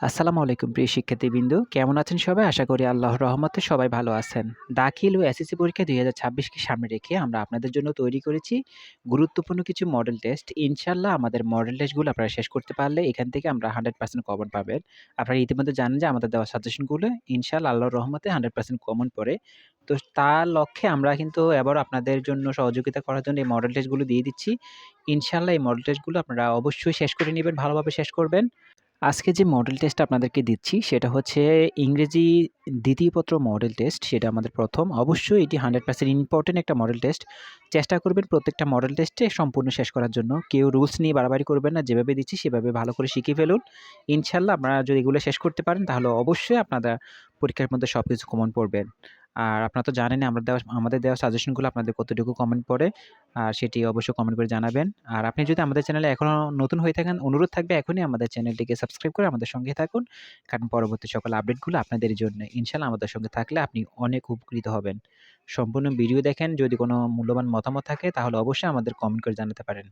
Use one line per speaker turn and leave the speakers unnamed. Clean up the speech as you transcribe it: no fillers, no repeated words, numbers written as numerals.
আসসালামু আলাইকুম প্রিয় শিক্ষার্থীবৃন্দ। কেমন আছেন সবাই? আশা করি আল্লাহর রহমতে সবাই ভালো আছেন। দাখিল ও এসএসসি পরীক্ষা ২০২৬ কে সামনে রেখে আমরা আপনাদের জন্য তৈরি করেছি গুরুত্বপূর্ণ কিছু মডেল টেস্ট। ইনশাআল্লাহ আমাদের মডেল টেস্টগুলো আপনারা শেষ করতে পারলে এখান থেকে আমরা 100% কমন পাবেন। আপনারা ইতিমধ্যে জানেন যে আমাদের দেওয়া সাজেশনগুলো ইনশাআল্লাহ আল্লাহর রহমতে 100% কমন পড়ে। তো তার লক্ষ্যে আমরা কিন্তু এবার আপনাদের জন্য সহযোগিতা করার জন্য এই মডেল টেস্টগুলো দিয়ে দিচ্ছি। ইনশাআল্লাহ এই মডেল টেস্টগুলো আপনারা অবশ্যই শেষ করে নিবেন, ভালোভাবে শেষ করবেন। আজকে যে মডেল টেস্ট আপনাদেরকে দিচ্ছি সেটা হচ্ছে ইংরেজি ২য় পত্র মডেল টেস্ট। সেটা আমাদের ১ম। অবশ্যই এটি 100% ইম্পোর্টেন্ট একটা মডেল টেস্ট। চেষ্টা করবেন প্রত্যেকটা মডেল টেস্টে সম্পূর্ণ শেষ করার জন্য। কেউ রুলস নিয়ে বাড়াবাড়ি করবেন না। যেভাবে দিচ্ছি সেভাবে ভালো করে শিখে ফেলুন। ইনশাআল্লাহ আপনারা যদি এগুলো শেষ করতে পারেন তাহলে অবশ্যই আপনারা পরীক্ষার মধ্যে সবকিছু কমন পড়বেন। আর আপনারা তো জানেনই আমাদের দেওয়া সাজেশনগুলো আপনাদের কতটুকু কমেন্ট পড়ে। আর সেটি অবশ্যই কমেন্ট করে জানাবেন। আর আপনি যদি আমাদের চ্যানেলে এখনো নতুন হয়ে থাকেন, অনুরোধ থাকবে এখনই আমাদের চ্যানেলটিকে সাবস্ক্রাইব করে আমাদের সঙ্গে থাকুন। কারণ পরবর্তী সকল আপডেটগুলো আপনাদেরই জন্য। ইনশাআল্লাহ আমাদের সঙ্গে থাকলে আপনি অনেক উপকৃত হবেন। সম্পূর্ণ ভিডিও দেখেন। যদি কোনো মূল্যবান মতামত থাকে তাহলে অবশ্যই আমাদের কমেন্ট করে জানাতে পারেন।